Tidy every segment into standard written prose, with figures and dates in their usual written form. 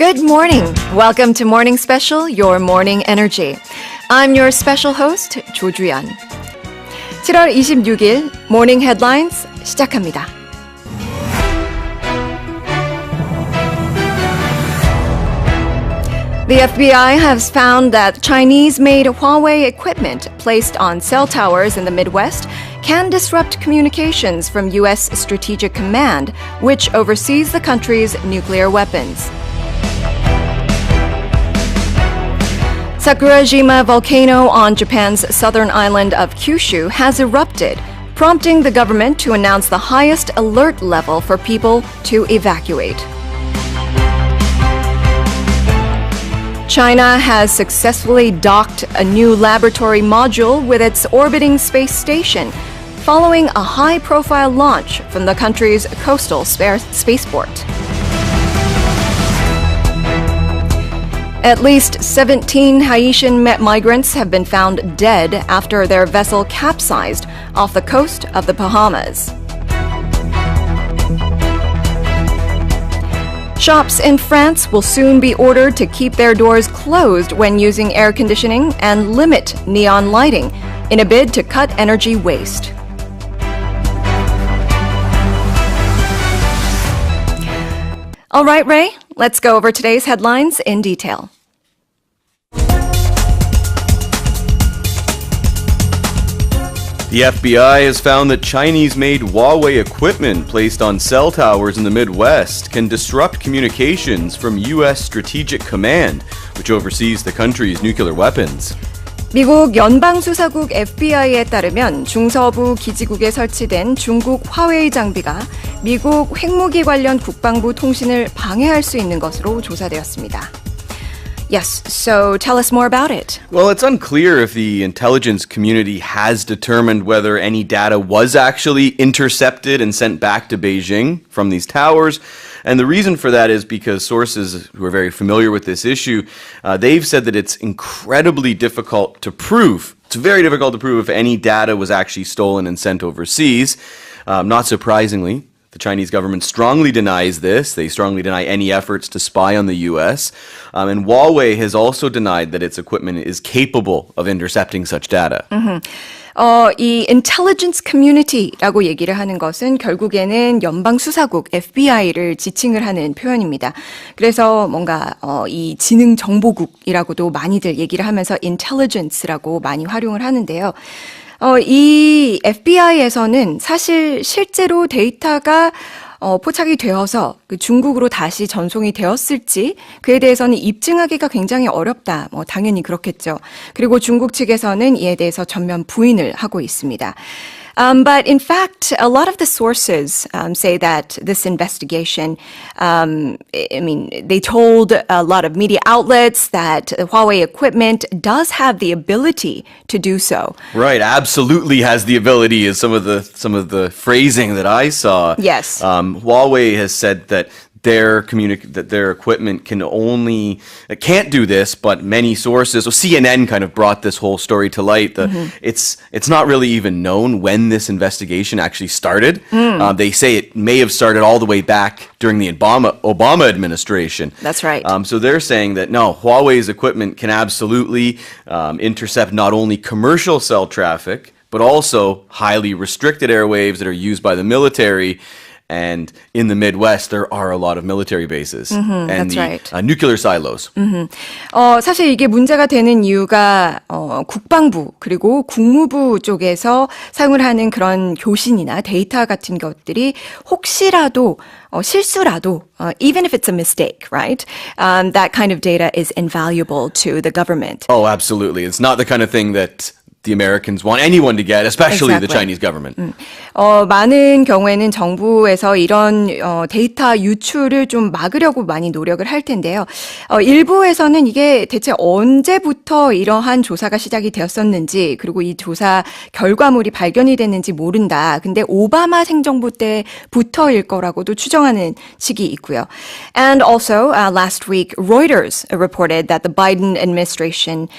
Good morning. Welcome to Morning Special, your morning energy. I'm your special host, 조주연. 7월 26일 Morning Headlines 시작합니다. The FBI has found that Chinese-made Huawei equipment placed on cell towers in the Midwest can disrupt communications from U.S. Strategic Command, which oversees the country's nuclear weapons. Sakurajima volcano on Japan's southern island of Kyushu has erupted, prompting the government to announce the highest alert level for people to evacuate. China has successfully docked a new laboratory module with its orbiting space station, following a high-profile launch from the country's coastal spaceport. At least 17 Haitian migrants have been found dead after their vessel capsized off the coast of the Bahamas. Shops in France will soon be ordered to keep their doors closed when using air conditioning and limit neon lighting in a bid to cut energy waste. All right, Ray, let's go over today's headlines in detail. The FBI has found that Chinese-made Huawei equipment placed on cell towers in the Midwest can disrupt communications from U.S. Strategic Command, which oversees the country's nuclear weapons. 미국 연방수사국 FBI에 따르면 중서부 기지국에 설치된 중국 화웨이 장비가 미국 핵무기 관련 국방부 통신을 방해할 수 있는 것으로 조사되었습니다. Yes, so tell us more about it. Well, it's unclear if the intelligence community has determined whether any data was actually intercepted and sent back to Beijing from these towers. And the reason for that is because sources who are very familiar with this issue, they've said that it's incredibly difficult to prove. It's very difficult to prove if any data was actually stolen and sent overseas. Not surprisingly, the Chinese government strongly denies this. They strongly deny any efforts to spy on the U.S. And Huawei has also denied that its equipment is capable of intercepting such data. 이 intelligence community라고 얘기를 하는 것은 결국에는 연방수사국 FBI를 지칭을 하는 표현입니다. 그래서 뭔가 이 지능정보국이라고도 많이들 얘기를 하면서 intelligence라고 많이 활용을 하는데요. 이 FBI에서는 사실 실제로 데이터가 포착이 되어서 중국으로 다시 전송이 되었을지 그에 대해서는 입증하기가 굉장히 어렵다. 당연히 그렇겠죠. 그리고 중국 측에서는 이에 대해서 전면 부인을 하고 있습니다. But in fact, a lot of the sources say that this investigation, they told a lot of media outlets that Huawei equipment does have the ability to do so. Right, absolutely has the ability is some of the phrasing that I saw. Yes. Huawei has said that their equipment can't do this, but many sources, so CNN kind of brought this whole story to light. It's not really even known when this investigation actually started. They say it may have started all the way back during the Obama administration. That's right. So they're saying that no, Huawei's equipment can absolutely intercept not only commercial cell traffic, but also highly restricted airwaves that are used by the military. And in the Midwest, there are a lot of military bases and that's the right. Nuclear silos. 사실 이게 문제가 되는 이유가 국방부 그리고 국무부 쪽에서 사용을 하는 그런 교신이나 데이터 같은 것들이 혹시라도 실수라도 even if it's a mistake, right? That kind of data is invaluable to the government. Oh, absolutely. It's not the kind of thing that the Americans want anyone to get, especially Exactly. the Chinese government. 많은 경우에는 정부에서 이런 데이터 유출을 좀 막으려고 많이 노력을 할 텐데요. 일부에서는 이게 대체 언제부터 이러한 조사가 시작이 되었었는지 그리고 이 조사 결과물이 발견이 됐는지 모른다. 근데 오바마 행정부 때부터일 거라고도 추정하는 측이 있고요. And also, last week, Reuters reported that the Biden administration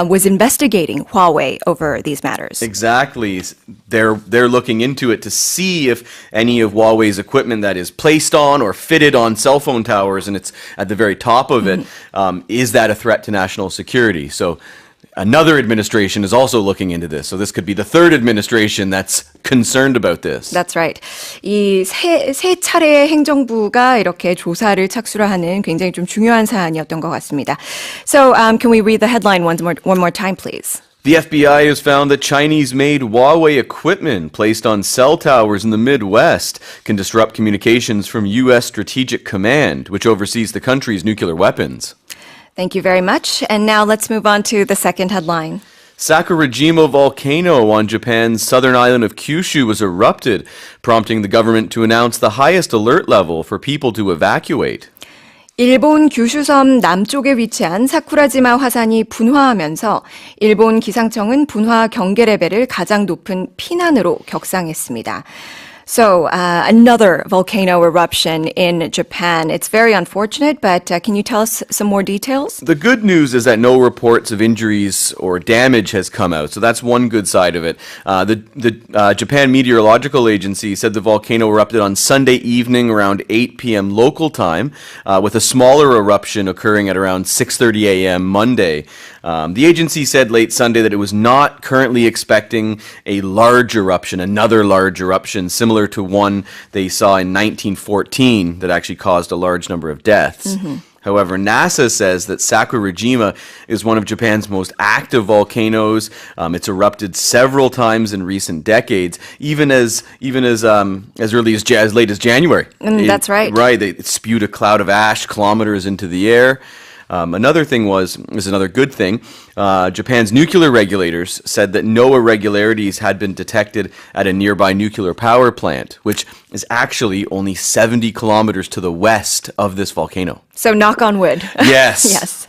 was investigating Huawei over these matters. Exactly. They're looking into it to see if any of Huawei's equipment that is placed on or fitted on cell phone towers, and it's at the very top of it, is that a threat to national security? So another administration is also looking into this. So this could be the third administration that's concerned about this. That's right. 이 세 차례의 행정부가 이렇게 조사를 착수를 하는 굉장히 좀 중요한 사안이었던 것 같습니다. So can we read the headline one more time, please? The FBI has found that Chinese-made Huawei equipment placed on cell towers in the Midwest can disrupt communications from U.S. Strategic Command, which oversees the country's nuclear weapons. Thank you very much. And now let's move on to the second headline. Sakurajima volcano on Japan's southern island of Kyushu was erupted, prompting the government to announce the highest alert level for people to evacuate. 일본 규슈섬 남쪽에 위치한 사쿠라지마 화산이 분화하면서 일본 기상청은 분화 경계 레벨을 가장 높은 피난으로 격상했습니다. So, another volcano eruption in Japan. It's very unfortunate, but can you tell us some more details? The good news is that no reports of injuries or damage has come out, so that's one good side of it. The Japan Meteorological Agency said the volcano erupted on Sunday evening around 8 p.m. local time, with a smaller eruption occurring at around 6:30 a.m. Monday. The agency said late Sunday that it was not currently expecting a large eruption, another large eruption, similar to one they saw in 1914 that actually caused a large number of deaths. However, NASA says that Sakurajima is one of Japan's most active volcanoes. It's erupted several times in recent decades, even as early as late as January. That's right. Right, it spewed a cloud of ash kilometers into the air. Another thing is another good thing. Japan's nuclear regulators said that no irregularities had been detected at a nearby nuclear power plant, which is actually only 70 kilometers to the west of this volcano. So knock on wood. Yes. Yes.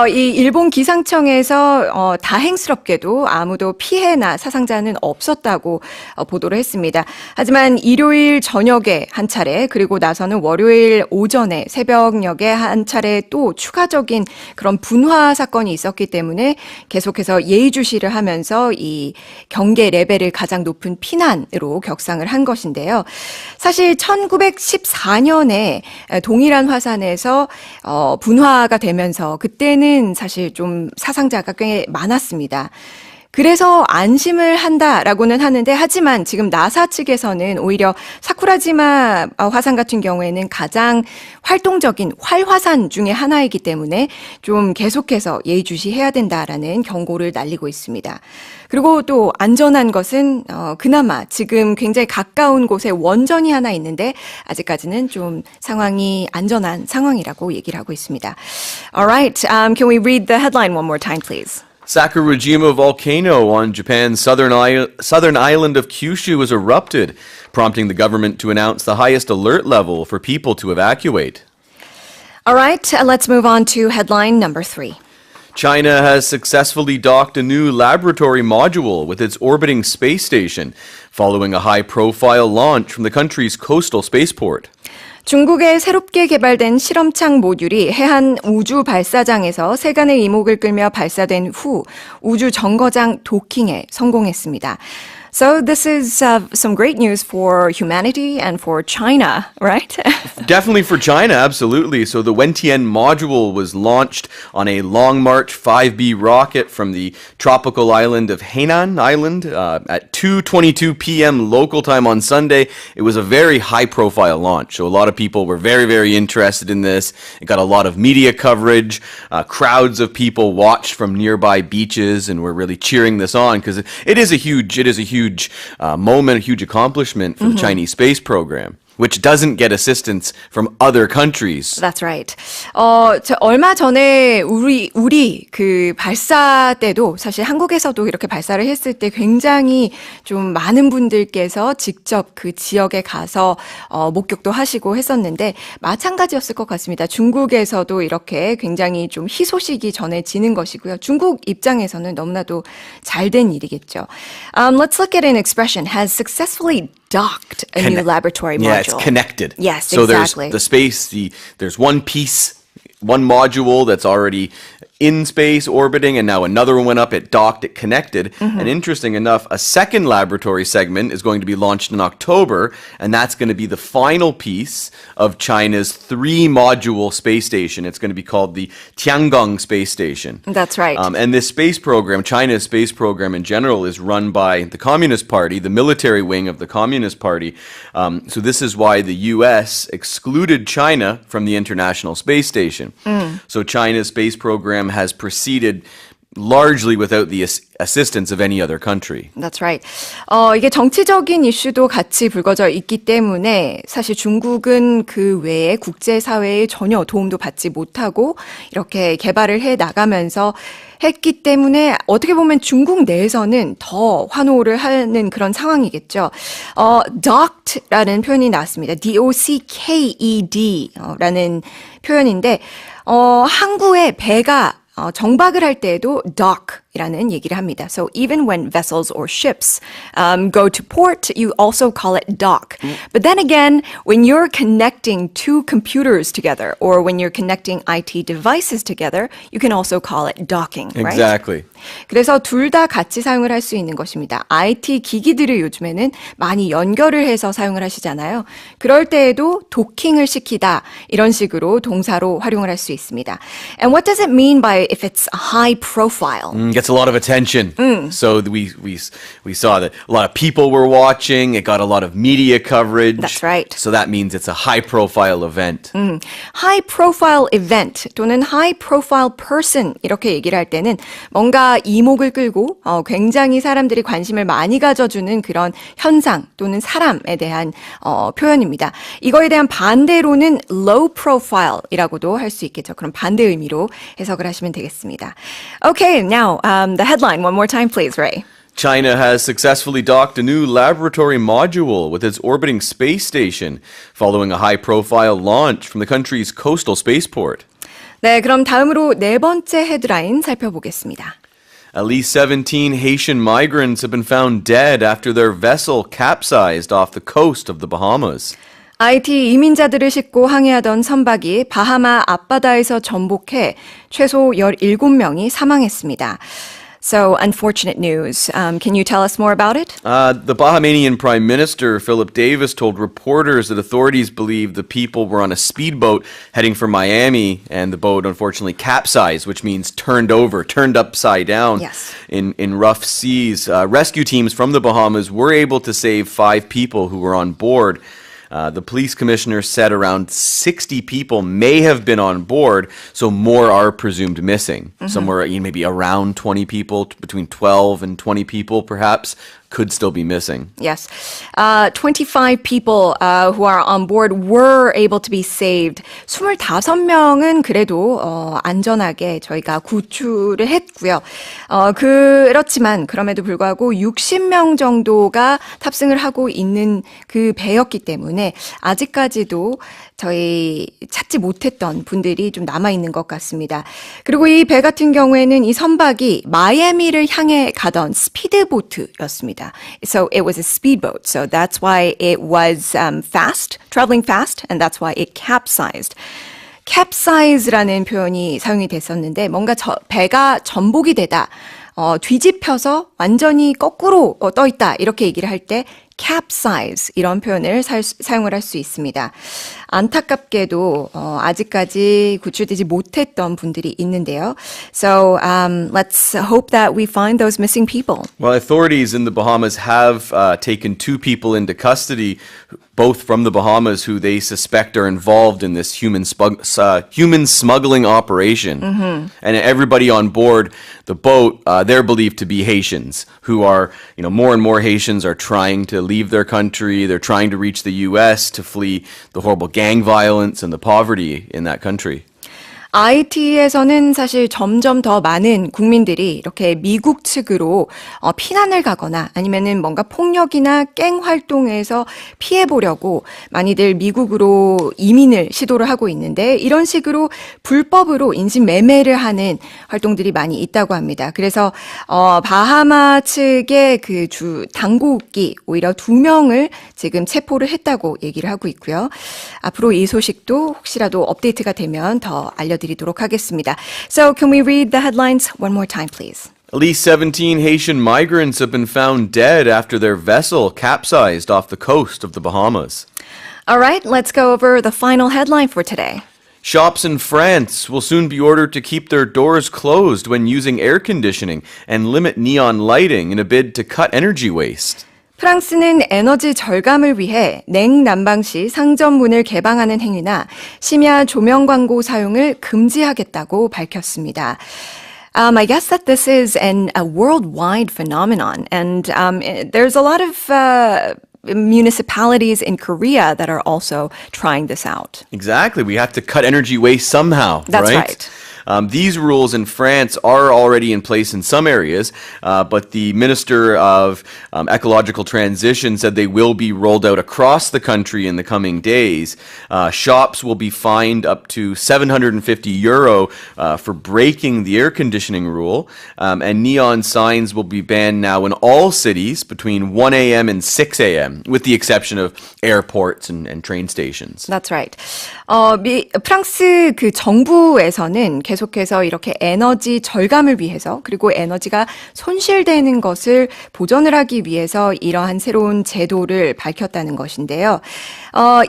이 일본 기상청에서 다행스럽게도 아무도 피해나 사상자는 없었다고 보도를 했습니다. 하지만 일요일 저녁에 한 차례, 그리고 나서는 월요일 오전에 새벽녘에 한 차례 또 추가적인 그런 분화 사건이 있었기 때문에 계속해서 예의주시를 하면서 이 경계 레벨을 가장 높은 피난으로 격상을 한 것인데요. 사실 1914년에 동일한 화산에서 분화가 되면서 그때는 사실 좀 사상자가 꽤 많았습니다. 그래서 안심을 한다라고는 하는데, 하지만 지금 나사 측에서는 오히려 사쿠라지마 화산 같은 경우에는 가장 활동적인 활화산 중에 하나이기 때문에 좀 계속해서 예의주시해야 된다라는 경고를 날리고 있습니다. 그리고 또 안전한 것은 그나마 지금 굉장히 가까운 곳에 원전이 하나 있는데 아직까지는 좀 상황이 안전한 상황이라고 얘기를 하고 있습니다. Alright, can we read the headline one more time, please? Sakurajima volcano on Japan's southern island of Kyushu was erupted, prompting the government to announce the highest alert level for people to evacuate. All right, let's move on to headline number 3. China has successfully docked a new laboratory module with its orbiting space station, following a high-profile launch from the country's coastal spaceport. 중국의 새롭게 개발된 실험창 모듈이 해안 우주 발사장에서 세간의 이목을 끌며 발사된 후 우주정거장 도킹에 성공했습니다. So this is some great news for humanity and for China, right? Definitely for China, absolutely. So the Wentian module was launched on a Long March 5B rocket from the tropical island of Hainan Island at 2:22 p.m. local time on Sunday. It was a very high-profile launch, so a lot of people were very, very interested in this. It got a lot of media coverage. Crowds of people watched from nearby beaches and were really cheering this on because it is a huge moment, a huge accomplishment for the Chinese space program, which doesn't get assistance from other countries. That's right. 얼마 전에 우리 그 발사 때도 사실 한국에서도 이렇게 발사를 했을 때 굉장히 좀 많은 분들께서 직접 그 지역에 가서 목격도 하시고 했었는데 마찬가지였을 것 같습니다. 중국에서도 이렇게 굉장히 좀 희소식이 전해지는 것이고요. 중국 입장에서는 너무나도 잘된 일이겠죠. Let's look at an expression, has successfully docked a new laboratory module. Yeah, it's connected. Yes, so exactly. there's the space, there's one piece, one module that's already in space orbiting, and now another one went up, it docked, it connected. And interesting enough, a second laboratory segment is going to be launched in October, and that's going to be the final piece of China's 3-module space station. It's going to be called the Tiangong Space Station. That's right. And this space program, China's space program in general, is run by the Communist Party, the military wing of the Communist Party. So this is why the U.S. excluded China from the International Space Station. So China's space program has proceeded largely without the assistance of any other country. That's right. 이게 정치적인 이슈도 같이 불거져 있기 때문에 사실 중국은 그 외에 국제사회의 전혀 도움도 받지 못하고 이렇게 개발을 해 나가면서 했기 때문에 어떻게 보면 중국 내에서는 더 환호를 하는 그런 상황이겠죠. docked라는 표현이 나왔습니다. D-O-C-K-E-D 라는 표현인데 항구에 배가 정박을 할 때에도 dock이라는 얘기를 합니다. So even when vessels or ships go to port, you also call it dock. But then again, when you're connecting two computers together or when you're connecting IT devices together, you can also call it docking, right? Exactly. 그래서 둘 다 같이 사용을 할 수 있는 것입니다. IT 기기들을 요즘에는 많이 연결을 해서 사용을 하시잖아요. 그럴 때에도 도킹을 시키다 이런 식으로 동사로 활용을 할 수 있습니다. And what does it mean by if it's a high profile? Gets a lot of attention. So we saw that a lot of people were watching. It got a lot of media coverage. That's right. So that means it's a high profile event. high profile event 또는 high profile person 이렇게 얘기를 할 때는 뭔가 이목을 끌고 굉장히 사람들이 관심을 많이 가져주는 그런 현상 또는 사람에 대한 표현입니다. 이거에 대한 반대로는 low profile이라고도 할 수 있겠죠. 그럼 반대 의미로 해석을 하시면 되겠습니다. Okay, now the headline one more time, please, Ray. China has successfully docked a new laboratory module with its orbiting space station following a high-profile launch from the country's coastal spaceport. 네, 그럼 다음으로 네 번째 헤드라인 살펴보겠습니다. At least 17 Haitian migrants have been found dead after their vessel capsized off the coast of the Bahamas. IT 이민자들을 싣고 항해하던 선박이 바하마 앞바다에서 전복해 최소 17명이 사망했습니다. So, unfortunate news. Can you tell us more about it? The Bahamian Prime Minister, Philip Davies, told reporters that authorities believe the people were on a speedboat heading for Miami, and the boat unfortunately capsized, which means turned over, turned upside down Yes. in rough seas. Rescue teams from the Bahamas were able to save 5 people who were on board. The police commissioner said around 60 people may have been on board, so more are presumed missing. Somewhere maybe around 20 people, between 12 and 20 people perhaps, could still be missing. Yes. 25 people who are on board were able to be saved. 25명은 그래도 안전하게 저희가 구출을 했고요. 그렇지만 그럼에도 불구하고 60명 정도가 탑승을 하고 있는 그 배였기 때문에 아직까지도 저희 찾지 못했던 분들이 좀 남아있는 것 같습니다. 그리고 이 배 같은 경우에는 이 선박이 마이애미를 향해 가던 스피드보트였습니다. So it was a speedboat. So that's why it was fast, traveling fast, and that's why it capsized. capsize라는 표현이 사용이 됐었는데 뭔가 배가 전복이 되다, 뒤집혀서 완전히 거꾸로 떠 있다 이렇게 얘기를 할 때 capsize 이런 표현을 사용을 할 수 있습니다. 안타깝게도 아직까지 구출되지 못했던 분들이 있는데요. So let's hope that we find those missing people. Well, authorities in the Bahamas have taken 2 people into custody, both from the Bahamas, who they suspect are involved in this human smuggling operation. And everybody on board the boat, they're believed to be Haitians, who are, more and more Haitians are trying to leave their country. They're trying to reach the U.S. to flee the horrible gang violence and the poverty in that country. IT에서는 사실 점점 더 많은 국민들이 이렇게 미국 측으로 피난을 가거나 아니면은 뭔가 폭력이나 갱 활동에서 피해 보려고 많이들 미국으로 이민을 시도를 하고 있는데 이런 식으로 불법으로 인신 매매를 하는 활동들이 많이 있다고 합니다. 그래서 바하마 측의 그 주 당국이 오히려 2명을 지금 체포를 했다고 얘기를 하고 있고요. 앞으로 이 소식도 혹시라도 업데이트가 되면 더 알려드리겠습니다. 알려드리도록 하겠습니다. So can we read the headlines one more time, please? At least 17 Haitian migrants have been found dead after their vessel capsized off the coast of the Bahamas. All right, let's go over the final headline for today. Shops in France will soon be ordered to keep their doors closed when using air conditioning and limit neon lighting in a bid to cut energy waste. 프랑스는 에너지 절감을 위해 냉난방 시 상점 문을 개방하는 행위나 심야 조명 광고 사용을 금지하겠다고 밝혔습니다. I guess that this is a worldwide phenomenon, and there's a lot of municipalities in Korea that are also trying this out. Exactly. We have to cut energy waste somehow, That's right? right. These rules in France are already in place in some areas, but the Minister of Ecological Transition said they will be rolled out across the country in the coming days. Shops will be fined up to €750 for breaking the air conditioning rule, and neon signs will be banned now in all cities between 1 a.m. and 6 a.m., with the exception of airports and train stations. That's right. 프랑스 그 정부에서는 계속해서 이렇게 에너지 절감을 위해서 그리고 에너지가 손실되는 것을 보전을 하기 위해서 이러한 새로운 제도를 밝혔다는 것인데요.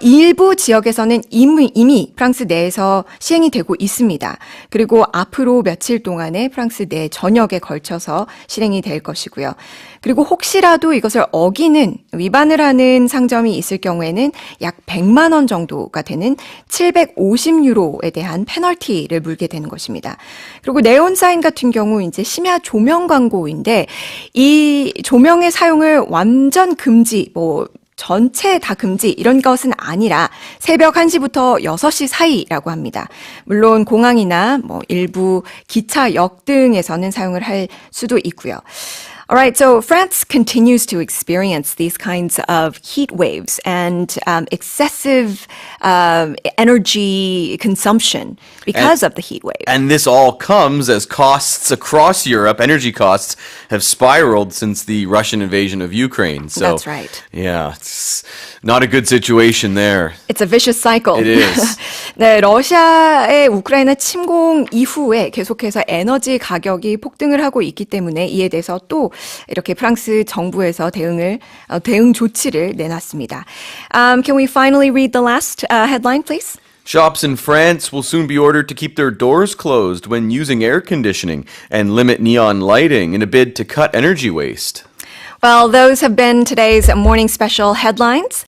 일부 지역에서는 이미 프랑스 내에서 시행이 되고 있습니다. 그리고 앞으로 며칠 동안에 프랑스 내 전역에 걸쳐서 실행이 될 것이고요. 그리고 혹시라도 이것을 어기는 위반을 하는 상점이 있을 경우에는 약 100만 원 정도가 되는 750유로에 대한 페널티를 물게 되는 것입니다. 그리고 네온 사인 같은 경우 이제 심야 조명 광고인데 이 조명의 사용을 완전 금지, 전체 다 금지 이런 것은 아니라 새벽 1시부터 6시 사이라고 합니다. 물론 공항이나 일부 기차역 등에서는 사용을 할 수도 있고요. All right, so France continues to experience these kinds of heat waves and excessive energy consumption because of the heat wave. And this all comes as costs across Europe, energy costs, have spiraled since the Russian invasion of Ukraine. So, That's right. Yeah, it's not a good situation there. It's a vicious cycle. It is. 네, 러시아의 우크라이나 침공 이후에 계속해서 에너지 가격이 폭등을 하고 있기 때문에 이에 대해서 또 이렇게 프랑스 정부에서 대응 조치를 내놨습니다. Can we finally read the last headline, please? Shops in France will soon be ordered to keep their doors closed when using air conditioning and limit neon lighting in a bid to cut energy waste. Well, those have been today's morning special headlines.